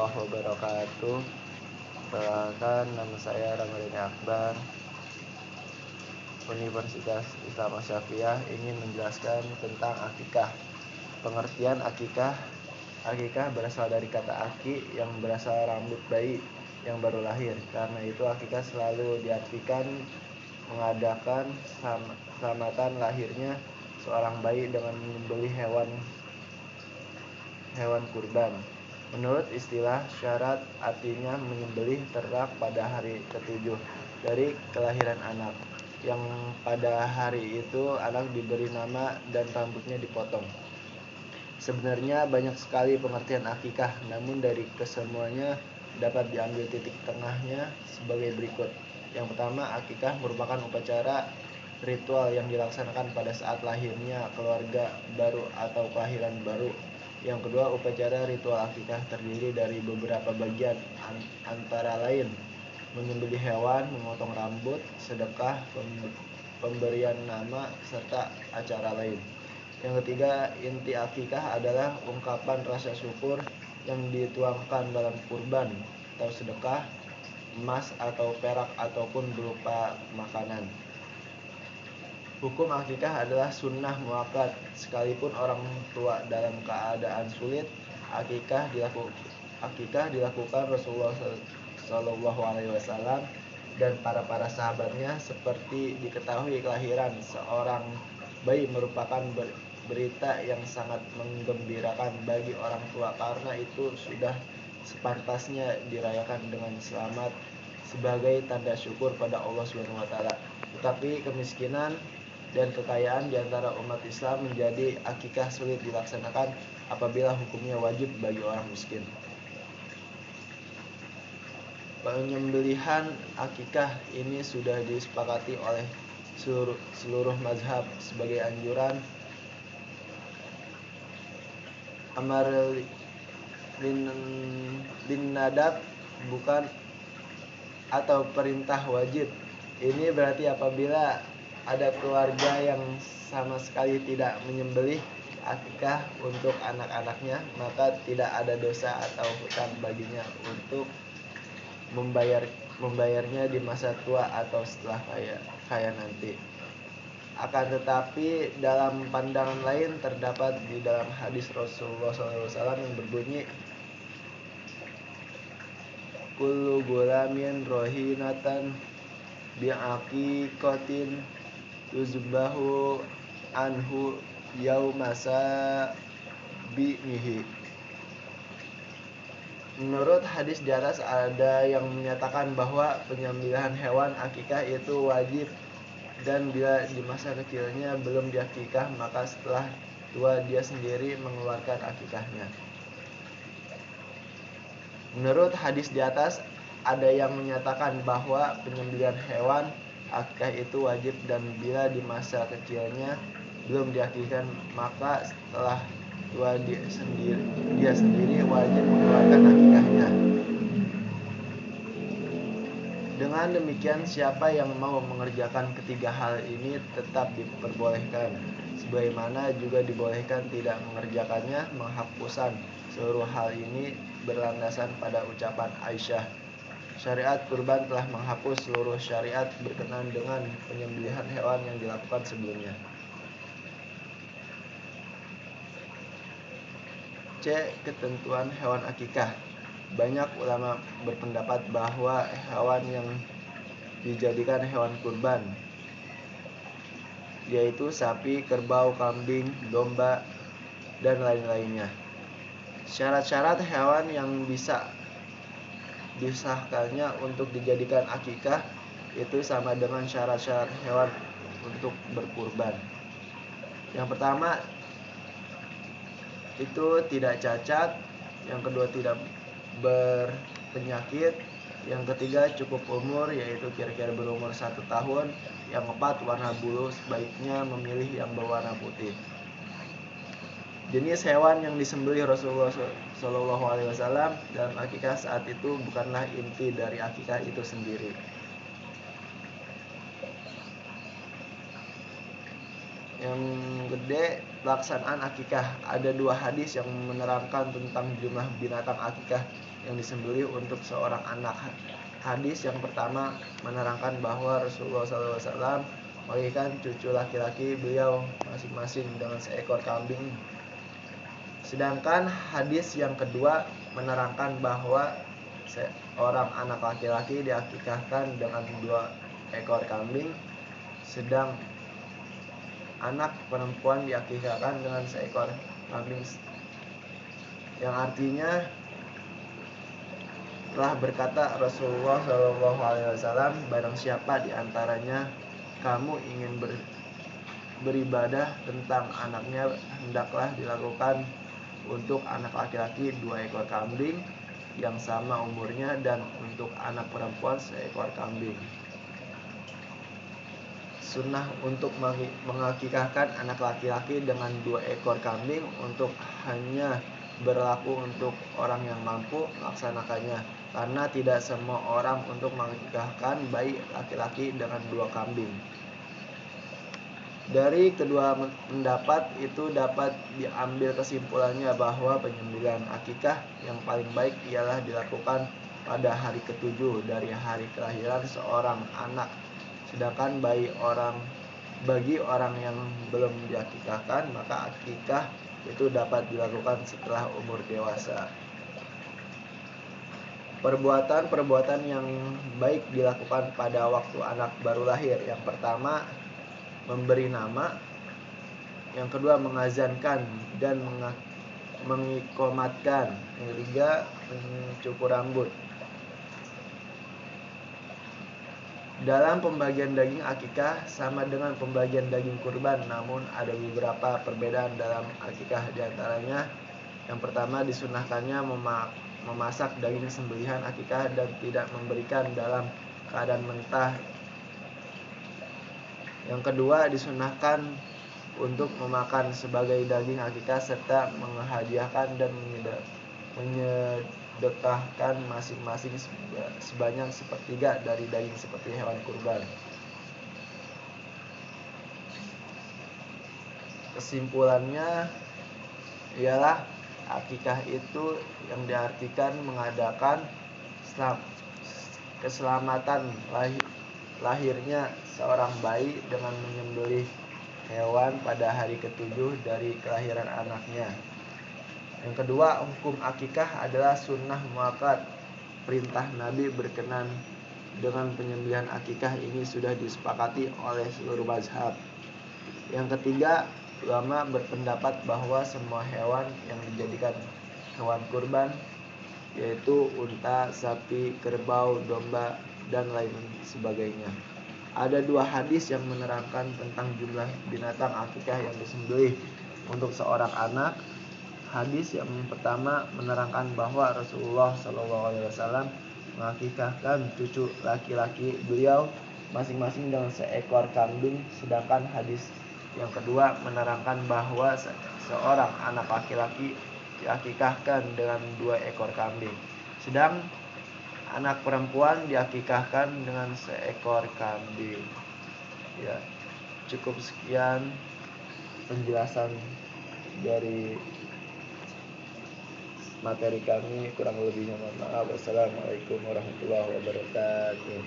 warahmatullahi wabarakatuh. Perkenalkan, nama saya Ramadhani Akbar, Universitas Islam Asyafiah, ingin menjelaskan tentang akikah. Pengertian akikah. Akikah berasal dari kata aki yang berasal rambut bayi yang baru lahir. Karena itu akikah selalu diartikan mengadakan selamatan lahirnya seorang bayi dengan menyembelih hewan kurban. Menurut istilah syarat, artinya menyembelih ternak pada hari ke-7 dari kelahiran anak, yang pada hari itu anak diberi nama dan rambutnya dipotong. Sebenarnya banyak sekali pengertian akikah, namun dari kesemuanya dapat diambil titik tengahnya sebagai berikut. Yang pertama, akikah merupakan upacara ritual yang dilaksanakan pada saat lahirnya keluarga baru atau kelahiran baru. Yang kedua, upacara ritual akikah terdiri dari beberapa bagian, antara lain menyembelih hewan, memotong rambut, sedekah, pemberian nama, serta acara lain. Yang ketiga, inti akikah adalah ungkapan rasa syukur yang dituangkan dalam kurban atau sedekah, emas atau perak ataupun berupa makanan. Hukum akikah adalah sunnah muakkad. Sekalipun orang tua dalam keadaan sulit, akikah dilakukan Rasulullah SAW dan para sahabatnya. Seperti diketahui, kelahiran seorang bayi merupakan berita yang sangat menggembirakan bagi orang tua, karena itu sudah sepantasnya dirayakan dengan selamat sebagai tanda syukur pada Allah SWT. Tetapi kemiskinan dan kekayaan di antara umat Islam menjadi akikah sulit dilaksanakan apabila hukumnya wajib bagi orang miskin. Penyembelihan akikah ini sudah disepakati oleh seluruh mazhab sebagai anjuran amar bin nadab, bukan atau perintah wajib. Ini berarti apabila ada keluarga yang sama sekali tidak menyembelih akikah untuk anak-anaknya, maka tidak ada dosa atau hutang baginya untuk membayarnya di masa tua atau setelah kaya nanti. Akan tetapi dalam pandangan lain terdapat di dalam hadis Rasulullah SAW yang berbunyi, kullu gulamin rohinatan bi'aqiqatin yuzbahu anhu yaumasa bihi. Menurut hadis di atas, ada yang menyatakan bahwa penyembelihan hewan akikah itu wajib, dan bila di masa kecilnya belum diakikah, maka setelah tua dia sendiri mengeluarkan akikahnya. Menurut hadis di atas, ada yang menyatakan bahwa penyembelihan hewan akikah itu wajib, dan bila di masa kecilnya belum diakikahkan, maka setelah tua dia sendiri wajib mengeluarkan akikahnya. Dengan demikian, siapa yang mau mengerjakan ketiga hal ini tetap diperbolehkan, sebagaimana juga dibolehkan tidak mengerjakannya. Menghapusan seluruh hal ini berlandasan pada ucapan Aisyah, syariat kurban telah menghapus seluruh syariat berkenaan dengan penyembelihan hewan yang dilakukan sebelumnya. C. Ketentuan hewan akikah. Banyak ulama berpendapat bahwa hewan yang dijadikan hewan kurban, yaitu sapi, kerbau, kambing, domba, dan lain-lainnya. Syarat-syarat hewan yang bisa disahkannya untuk dijadikan akikah itu sama dengan syarat-syarat hewan untuk berkurban. Yang pertama itu tidak cacat, yang kedua tidak berpenyakit, yang ketiga cukup umur, yaitu kira-kira berumur 1 tahun, yang keempat warna bulu sebaiknya memilih yang berwarna putih. Jenis hewan yang disembelih Rasulullah SAW dalam akikah saat itu bukanlah inti dari akikah itu sendiri. Yang gede, pelaksanaan akikah. Ada 2 hadis yang menerangkan tentang jumlah binatang akikah yang disembelih untuk seorang anak. Hadis yang pertama menerangkan bahwa Rasulullah SAW membagikan cucu laki-laki beliau masing-masing dengan seekor kambing. Sedangkan hadis yang kedua menerangkan bahwa seorang anak laki-laki diakikahkan dengan 2 ekor kambing, sedang anak perempuan diakikahkan dengan seekor kambing, yang artinya telah berkata Rasulullah SAW, barang siapa di antaranya kamu ingin beribadah tentang anaknya, hendaklah dilakukan untuk anak laki-laki 2 ekor kambing yang sama umurnya, dan untuk anak perempuan seekor kambing. Sunnah untuk mengakikahkan anak laki-laki dengan 2 ekor kambing untuk hanya berlaku untuk orang yang mampu melaksanakannya, karena tidak semua orang untuk mengakikahkan bayi laki-laki dengan 2 kambing. Dari kedua pendapat itu dapat diambil kesimpulannya bahwa penyembelihan akikah yang paling baik ialah dilakukan pada hari ke-7 dari hari kelahiran seorang anak. Sedangkan bagi orang yang belum diakikahkan, maka akikah itu dapat dilakukan setelah umur dewasa. Perbuatan-perbuatan yang baik dilakukan pada waktu anak baru lahir. Yang pertama, memberi nama. Yang kedua, mengazankan dan mengikomatkan. Yang ketiga, mencukur rambut. Dalam pembagian daging akikah sama dengan pembagian daging kurban, namun ada beberapa perbedaan dalam akikah. Di antaranya, yang pertama, disunahkannya memasak daging sembelihan akikah dan tidak memberikan dalam keadaan mentah. Yang kedua, disunahkan untuk memakan sebagai daging akikah serta menghadiahkan dan menyedekahkan masing-masing sebanyak 1/3 dari daging seperti hewan kurban. Kesimpulannya ialah akikah itu yang diartikan mengadakan keselamatan lahirnya seorang bayi dengan menyembelih hewan pada hari ke-7 dari kelahiran anaknya. Yang kedua, hukum akikah adalah sunnah muakkad. Perintah Nabi berkenan dengan penyembelihan akikah ini sudah disepakati oleh seluruh mazhab. Yang ketiga, ulama berpendapat bahwa semua hewan yang dijadikan hewan kurban, yaitu unta, sapi, kerbau, domba, dan lain sebagainya. Ada 2 hadis yang menerangkan tentang jumlah binatang akikah yang disembelih untuk seorang anak. Hadis yang pertama menerangkan bahwa Rasulullah SAW mengakikahkan cucu laki-laki beliau masing-masing dengan seekor kambing. Sedangkan hadis yang kedua menerangkan bahwa seorang anak laki-laki diakikahkan dengan 2 ekor kambing, sedang anak perempuan diakikahkan dengan seekor kambing. Ya, cukup sekian penjelasan dari materi kami, kurang lebihnya mohon maaf. Wassalamualaikum warahmatullahi wabarakatuh.